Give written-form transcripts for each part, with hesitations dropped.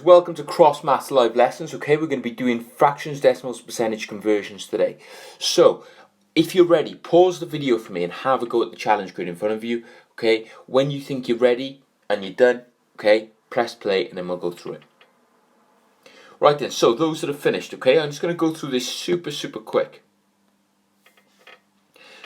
folks, welcome to CrosseMaths live lessons. Okay, we're going to be doing fractions, decimals, percentage conversions today. So, if you're ready, pause the video for me and have a go at the challenge grid in front of you. Okay, when you think you're ready and you're done, okay, press play and then we'll go through it. Right then, so those that have finished, okay, I'm just going to go through this super quick.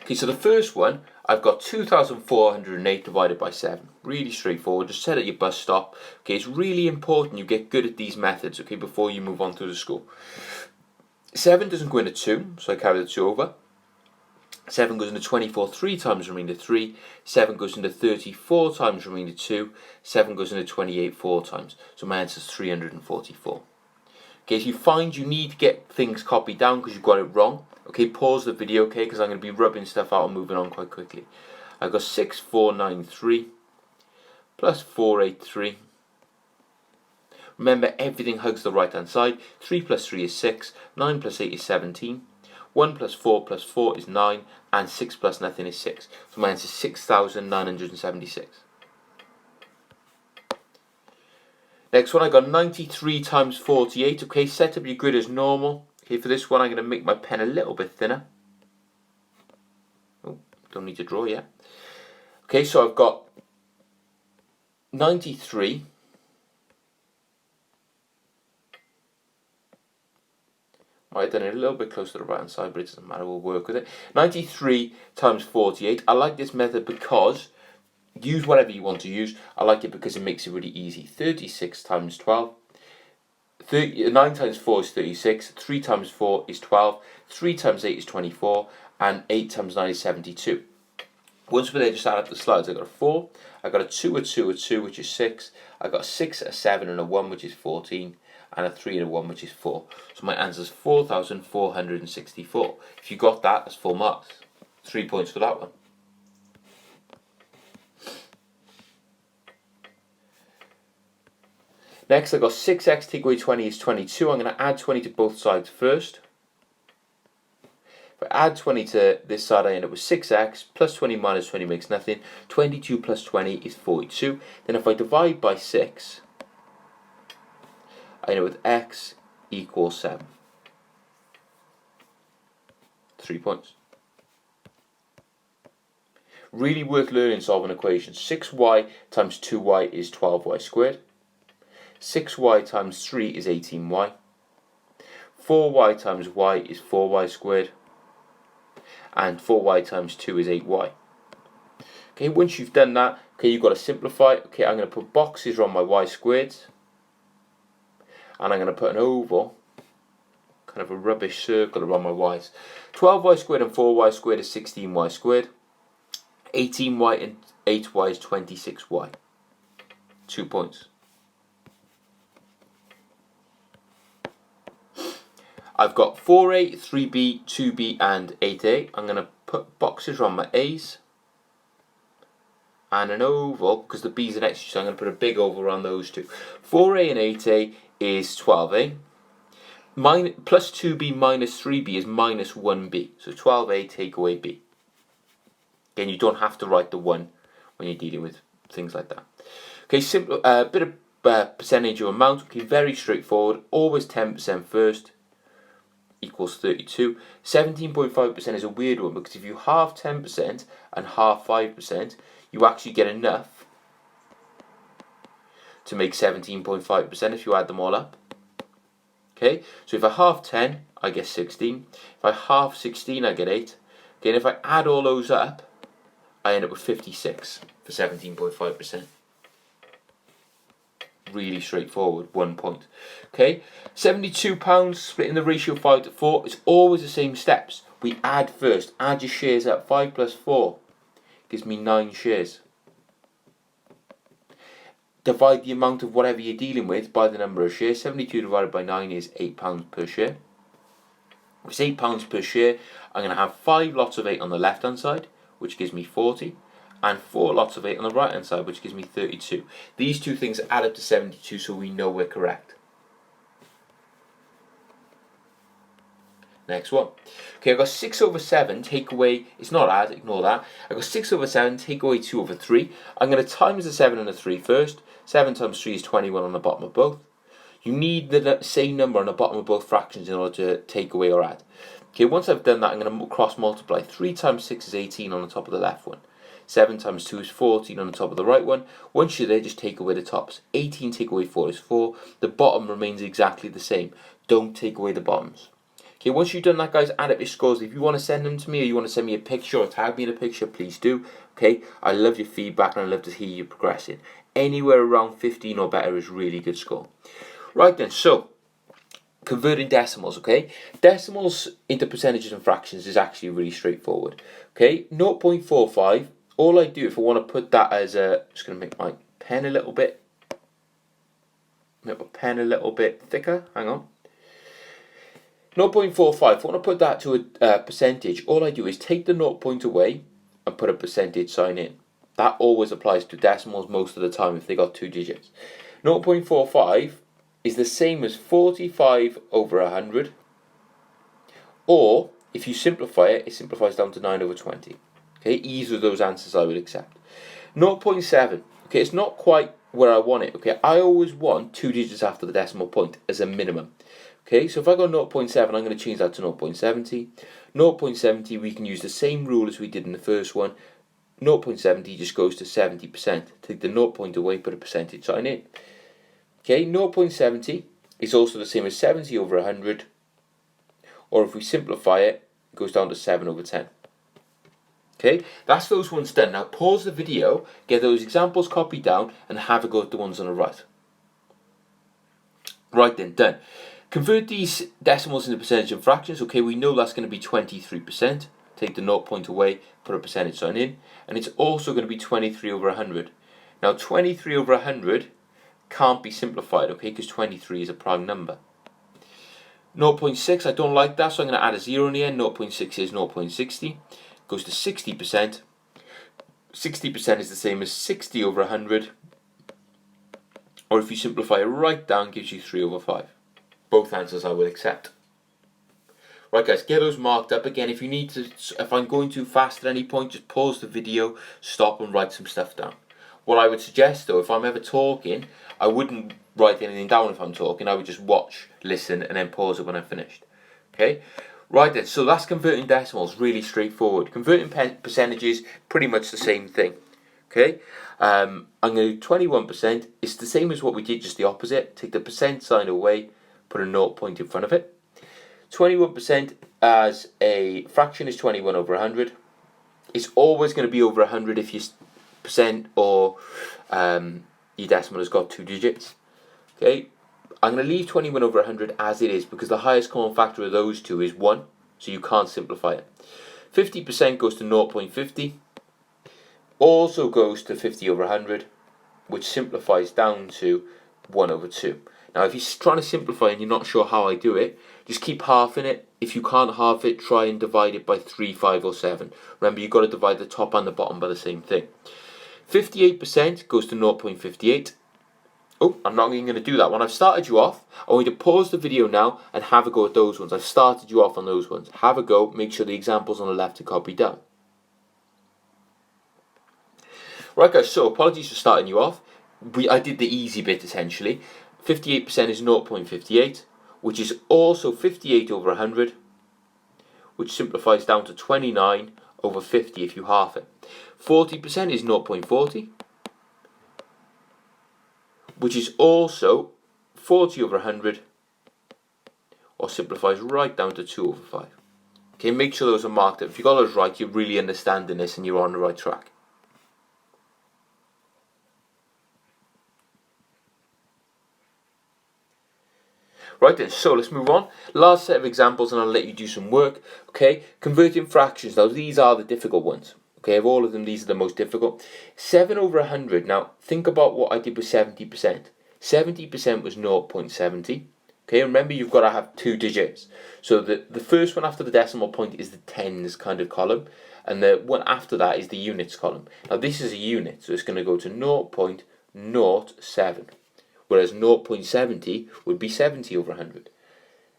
Okay, so the first one, I've got 2,408 divided by 7. Really straightforward, just set at your bus stop. Okay, it's really important you get good at these methods, okay, before you move on through the school. 7 doesn't go into 2, so I carry the 2 over. 7 goes into 24 3 times remainder 3. 7 goes into 34 times remainder 2. 7 goes into 28 4 times. So my answer is 344. Okay, if you find you need to get things copied down because you've got it wrong, okay, pause the video, okay, because I'm going to be rubbing stuff out and moving on quite quickly. I've got 6493 plus 483. Remember, everything hugs the right hand side. 3 plus 3 is 6, 9 plus 8 is 17, 1 plus 4 is 9, and 6 plus nothing is 6. So my answer is 6,976. Next one, I got 93 times 48. Okay, set up your grid as normal. Okay, for this one, I'm going to make my pen a little bit thinner. Oh, don't need to draw yet. Okay, so I've got 93. Might have done it a little bit closer to the right hand side, but it doesn't matter, we'll work with it. 93 times 48. I like this method because, use whatever you want to use. I like it because it makes it really easy. 36 times 12. 9 times 4 is 36. 3 times 4 is 12. 3 times 8 is 24. And 8 times 9 is 72. Once we're there, just add up the slides. I've got a 4. I've got a 2, a 2, a 2, which is 6. I've got a 6, a 7, and a 1, which is 14. And a 3 and a 1, which is 4. So my answer is 4,464. If you got that, that's 4 marks. 3 points for that one. Next, I've got 6x take away 20 is 22. I'm going to add 20 to both sides first. If I add 20 to this side, I end up with 6x plus 20 minus 20 makes nothing. 22 plus 20 is 42. Then if I divide by 6, I end up with x equals 7. 3 points. Really worth learning solving equations. 6y times 2y is 12y squared. 6y times 3 is 18y. 4y times y is 4y squared. And 4y times 2 is 8y. Okay, once you've done that, okay, you've got to simplify. Okay, I'm going to put boxes around my y squareds. And I'm going to put an oval, kind of a rubbish circle around my y's. 12y squared and 4y squared is 16y squared. 18y and 8y is 26y. 2 points. I've got 4a, 3b, 2b and 8a. I'm going to put boxes around my a's. And an oval, because the b's are next to you, so I'm going to put a big oval around those two. 4a and 8a is 12a. Plus 2b minus 3b is minus 1b. So 12a take away b. Again, you don't have to write the 1 when you're dealing with things like that. Okay, simple, bit of percentage or amount. Okay, very straightforward. Always 10% first. Equals 32. 17.5% is a weird one because if you halve 10% and halve 5%, you actually get enough to make 17.5% if you add them all up. Okay, so if I halve 10, I get 16. If I halve 16, I get 8. Again, if I add all those up, I end up with 56 for 17.5%. Really straightforward, 1 point. Okay, £72 split in the ratio 5 to 4. It's always the same steps. We add first. Add your shares up. 5 plus 4 gives me 9 shares. Divide the amount of whatever you're dealing with by the number of shares. 72 divided by 9 is £8 per share. If it's £8 per share, I'm going to have 5 lots of 8 on the left hand side, which gives me 40. And 4 lots of 8 on the right hand side, which gives me 32. These two things add up to 72, so we know we're correct. Next one. Okay, I've got 6 over 7, take away, it's not add, ignore that. I've got 6 over 7, take away 2 over 3. I'm going to times the 7 and the 3 first. 7 times 3 is 21 on the bottom of both. You need the same number on the bottom of both fractions in order to take away or add. Okay, once I've done that, I'm going to cross multiply. 3 times 6 is 18 on the top of the left one. 7 times 2 is 14 on the top of the right one. Once you're there, just take away the tops. 18 take away 4 is 4. The bottom remains exactly the same. Don't take away the bottoms. Okay, once you've done that, guys, add up your scores. If you want to send them to me or you want to send me a picture or tag me in a picture, please do. Okay, I love your feedback and I love to hear you progressing. Anywhere around 15 or better is really good score. Right then, so converting decimals, okay? Decimals into percentages and fractions is actually really straightforward. Okay, 0.45, all I do if I want to put that as a, just going to make my pen a little bit thicker, hang on. 0.45, if I want to put that to a percentage, all I do is take the 0 point away and put a percentage sign in. That always applies to decimals most of the time if they got 2 digits. 0.45 is the same as 45 over 100, or if you simplify it, it simplifies down to 9 over 20. Okay, either of those answers I would accept. 0.7, okay, it's not quite where I want it. Okay, I always want 2 digits after the decimal point as a minimum. Okay, so if I go 0.7, I'm going to change that to 0.70. 0.70, we can use the same rule as we did in the first one. 0.70 just goes to 70%. Take the 0 point away, put a percentage sign in. Okay, 0.70 is also the same as 70 over 100, or if we simplify it, it goes down to 7 over 10. Okay, that's those ones done. Now pause the video, get those examples copied down, and have a go at the ones on the right. Right then, done. Convert these decimals into percentage and fractions. Okay, we know that's going to be 23%. Take the 0 point away, put a percentage sign in, and it's also going to be 23 over 100. Now 23 over 100 can't be simplified, okay, because 23 is a prime number. 0.6, I don't like that, so I'm going to add a 0 in the end. 0.6 is 0.60, goes to 60%. 60% is the same as 60 over 100, or if you simplify it right down, gives you 3 over 5. Both answers I will accept. Right guys, get those marked up. Again, if you need to, if I'm going too fast at any point, just pause the video, stop and write some stuff down. What I would suggest though, if I'm ever talking, I wouldn't write anything down if I'm talking. I would just watch, listen, and then pause it when I'm finished. Okay? Right then, so that's converting decimals, really straightforward. Converting percentages, pretty much the same thing. Okay? I'm going to do 21%. It's the same as what we did, just the opposite. Take the percent sign away, put a 0 point in front of it. 21% as a fraction is 21 over 100. It's always going to be over 100 if your percent or your decimal has got 2 digits. Okay, I'm going to leave 21 over 100 as it is because the highest common factor of those two is 1, so you can't simplify it. 50% goes to 0.50, also goes to 50 over 100, which simplifies down to 1 over 2. Now if you're trying to simplify and you're not sure how I do it, just keep halving it. If you can't halve it, try and divide it by 3, 5 or 7. Remember, you've got to divide the top and the bottom by the same thing. 58% goes to 0.58. Oh, I'm not even going to do that one. I've started you off. I want you to pause the video now and have a go at those ones. I've started you off on those ones. Have a go. Make sure the examples on the left are copied down. Right guys, so apologies for starting you off. I did the easy bit essentially. 58% is 0.58, which is also 58 over 100, which simplifies down to 29 over 50 if you half it. 40% is 0.40, which is also 40 over 100, or simplifies right down to 2 over 5. Okay, make sure those are marked up. If you got those right, you're really understanding this and you're on the right track. Right then, so let's move on. Last set of examples and I'll let you do some work. Okay, converting fractions. Now these are the difficult ones. Okay, of all of them, these are the most difficult. 7 over 100. Now think about what I did with 70%. 70% was 0.70. Okay, remember you've got to have 2 digits. So the first one after the decimal point is the tens kind of column. And the one after that is the units column. Now this is a unit, so it's going to go to 0.07. Whereas 0.70 would be 70 over 100.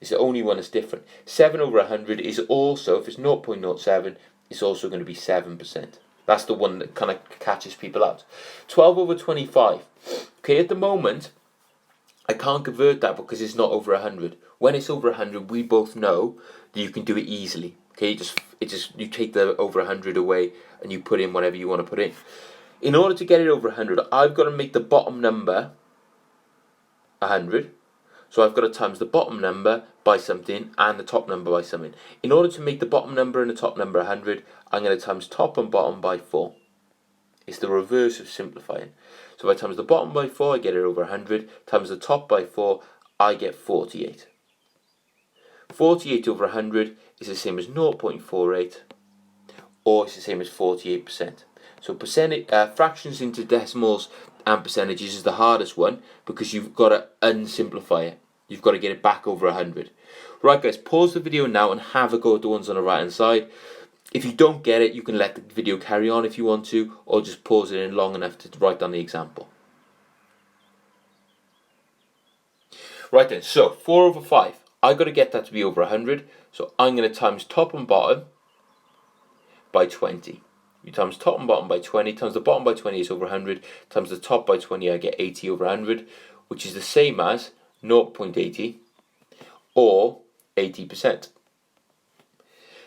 It's the only one that's different. 7 over 100 is also, if it's 0.07, it's also going to be 7%. That's the one that kind of catches people out. 12 over 25. Okay, at the moment, I can't convert that because it's not over 100. When it's over 100, we both know that you can do it easily. Okay, you take the over 100 away and you put in whatever you want to put in. In order to get it over 100, I've got to make the bottom number 100. So I've got to times the bottom number by something and the top number by something. In order to make the bottom number and the top number 100, I'm going to times top and bottom by 4. It's the reverse of simplifying. So if I times the bottom by 4, I get it over 100. Times the top by 4, I get 48. 48 over 100 is the same as 0.48, or it's the same as 48%. So fractions into decimals and percentages is the hardest one because you've got to unsimplify it. You've got to get it back over 100. Right guys, pause the video now and have a go at the ones on the right hand side. If you don't get it, you can let the video carry on if you want to, or just pause it in long enough to write down the example. Right then, so 4 over 5. I've got to get that to be over 100, so I'm going to times top and bottom by 20. You times top and bottom by 20, times the bottom by 20 is over 100, times the top by 20 I get 80 over 100, which is the same as 0.80 or 80%.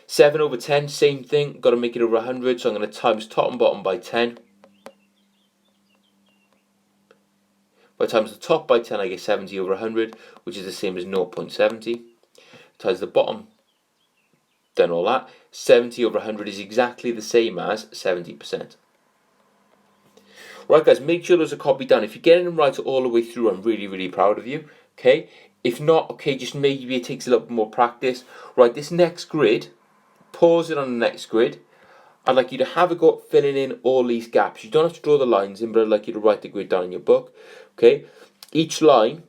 7 over 10, same thing, got to make it over 100, so I'm going to times top and bottom by 10. By times the top by 10 I get 70 over 100, which is the same as 0.70. Times the bottom, done all that, 70 over 100 is exactly the same as 70%. Right guys, make sure those are copied down. If you're getting them right all the way through, I'm really, really proud of you. Okay, if not, okay, just maybe it takes a little bit more practice. Right, this next grid, pause it on the next grid. I'd like you to have a go at filling in all these gaps. You don't have to draw the lines in, but I'd like you to write the grid down in your book. Okay, each line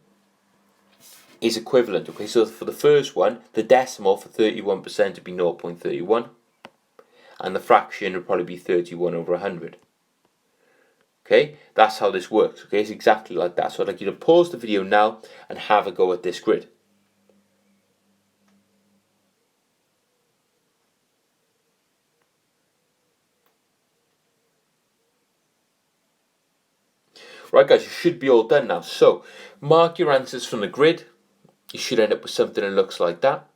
is equivalent. Okay, so for the first one, the decimal for 31% would be 0.31, and the fraction would probably be 31 over 100. Okay, that's how this works. Okay, it's exactly like that. So I'd like you to pause the video now and have a go at this grid. Right guys, you should be all done now. So mark your answers from the grid. You should end up with something that looks like that.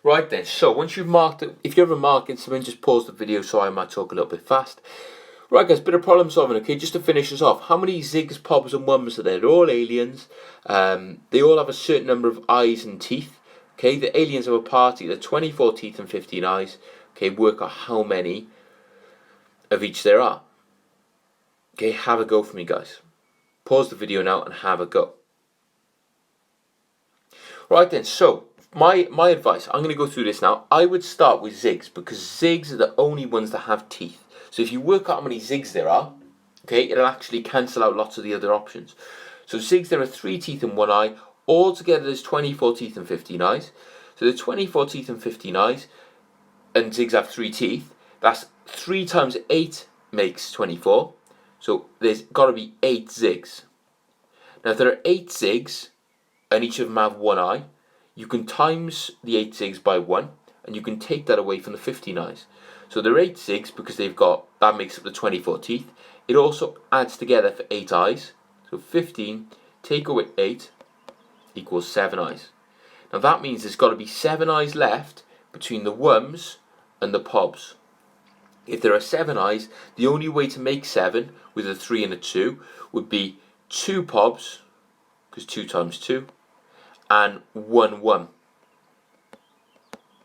Right then, so once you've marked it, if you're ever marking something, just pause the video so I might talk a little bit fast. Right guys, bit of problem solving, okay, just to finish us off. How many zigs, pobs and wums are there? They're all aliens. They all have a certain number of eyes and teeth. Okay, the aliens have a party, they're 24 teeth and 15 eyes. Okay, work out how many of each there are. Okay, have a go for me guys. Pause the video now and have a go. Right then, so my advice, I'm going to go through this now. I would start with zigs because zigs are the only ones that have teeth. So if you work out how many zigs there are, okay, it'll actually cancel out lots of the other options. So zigs, there are 3 teeth and 1 eye. Altogether there's 24 teeth and 15 eyes. So the 24 teeth and 15 eyes, and zigs have 3 teeth. That's 3 times 8 makes 24. So there's got to be 8 zigs. Now if there are 8 zigs, and each of them have 1 eye, you can times the 8 zigs by 1, and you can take that away from the 15 eyes. So they're 8 zigs because that makes up the 24 teeth. It also adds together for 8 eyes. So 15, take away 8, equals 7 eyes. Now that means there's got to be 7 eyes left between the wums and the pobs. If there are 7 eyes, the only way to make 7 with a 3 and a 2 would be 2 pobs, because 2 times 2, and 1 wum.